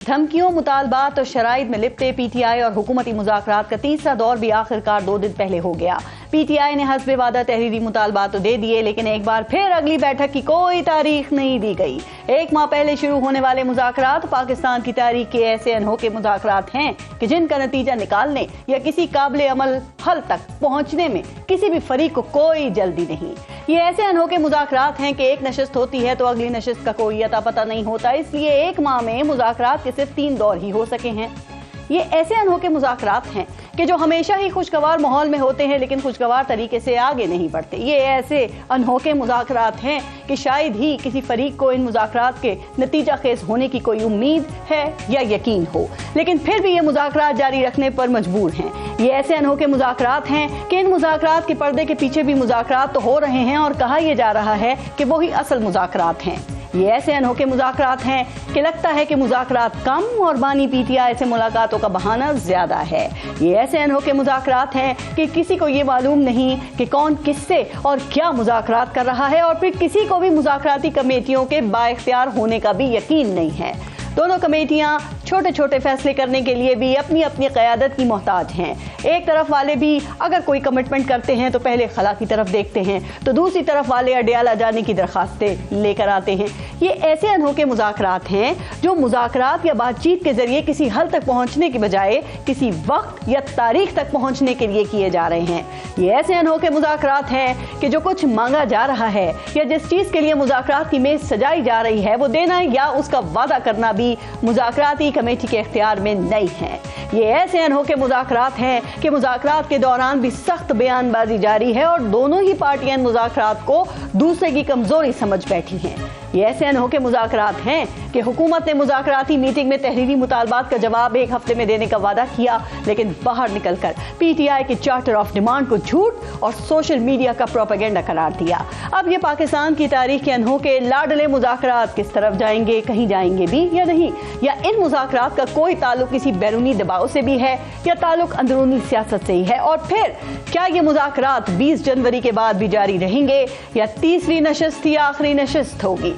धमकियों, मुतालबात और शराइत में लिपटे पीटीआई और हुकूमती मुज़ाकरात का तीसरा दौर भी आखिरकार 2 दिन पहले हो गया। पीटीआई ने हस्बे वादा तहरीरी मुतालबात तो दे दिए, लेकिन एक बार फिर अगली बैठक की कोई तारीख नहीं दी गई। 1 माह पहले शुरू होने वाले मुज़ाकरात पाकिस्तान की तारीख के ऐसे अनोखे मुज़ाकरात हैं कि जिनका नतीजा निकालने या किसी काबिल अमल हल तक पहुंचने में किसी भी फरीक को कोई जल्दी नहीं। ये ऐसे अनोखे मुज़ाकरात हैं कि एक नशिस्त होती है तो अगली नशिस्त का कोई अता पता नहीं होता, इसलिए 1 माह में मुज़ाकरात के सिर्फ 3 दौर ही हो सके हैं। ये ऐसे अनोखे मुज़ाकरात हैं कि जो हमेशा ही खुशगवार माहौल में होते हैं लेकिन खुशगवार तरीके से आगे नहीं बढ़ते। ये ऐसे अनोखे मुज़ाकरात हैं कि शायद ही किसी फरीक को इन मुज़ाकरात के नतीजा खेज होने की कोई उम्मीद है या यकीन हो, लेकिन फिर भी ये मुज़ाकरात जारी रखने पर मजबूर हैं। ये ऐसे अनोखे मुज़ाकरात हैं कि इन मुज़ाकरात के पर्दे के पीछे भी मुज़ाकरात तो हो रहे हैं और कहा यह जा रहा है कि वही असल मुज़ाकरात हैं। ये ऐसे अनोखे मुज़ाकरात हैं कि लगता है कि मुज़ाकरात कम और बानी पीटीआई से मुलाकातों का बहाना ज्यादा है। ये ऐसे अनोखे मुज़ाकरात हैं कि किसी को ये मालूम नहीं कि कौन किससे और क्या मुज़ाकरात कर रहा है, और फिर किसी को भी मुज़ाकराती कमेटियों के बाइख्तियार होने का भी यकीन नहीं है। दोनों कमेटियां छोटे छोटे फैसले करने के लिए भी अपनी अपनी क़यादत की मोहताज हैं। एक तरफ वाले भी अगर कोई कमिटमेंट करते हैं तो पहले खला की तरफ देखते हैं, तो दूसरी तरफ वाले अडियाला जाने की दरखास्तें लेकर आते हैं। ये ऐसे अनोखे मुज़ाकरात हैं जो मुज़ाकरात या बातचीत के जरिए किसी हल तक पहुंचने के बजाय किसी वक्त या तारीख तक पहुंचने के लिए किए जा रहे हैं। ये ऐसे अनोखे मुज़ाकरात हैं कि जो कुछ मांगा जा रहा है या जिस चीज़ के लिए मुज़ाकरात की मेज सजाई जा रही है वो देना या उसका वादा करना भी मुज़ाकराती कमेटी के इख्तियार में नहीं है। ये ऐसे अनोखे मुज़ाकरात हैं कि मुज़ाकरात के दौरान भी सख्त बयानबाजी जारी है और दोनों ही पार्टियां मुज़ाकरात को दूसरे की कमजोरी समझ बैठी हैं। ये ऐसे अनोखे मुज़ाकरात हैं कि हुकूमत ने मुज़ाकराती मीटिंग में तहरीरी मुतालबात का जवाब 1 हफ्ते में देने का वादा किया, लेकिन बाहर निकलकर पीटीआई के चार्टर ऑफ डिमांड को झूठ और सोशल मीडिया का प्रोपेगेंडा करार दिया। अब ये पाकिस्तान की तारीख के अनोखे लाडले मुज़ाकरात किस तरफ जाएंगे, कहीं जाएंगे भी या नहीं, या इन मुज़ाकरात का कोई ताल्लुक किसी बैरूनी दबाव से भी है या ताल्लुक अंदरूनी सियासत से ही है, और फिर क्या ये मुज़ाकरात 20 जनवरी के बाद भी जारी रहेंगे या तीसरी नशिस्त या आखिरी नशिस्त होगी।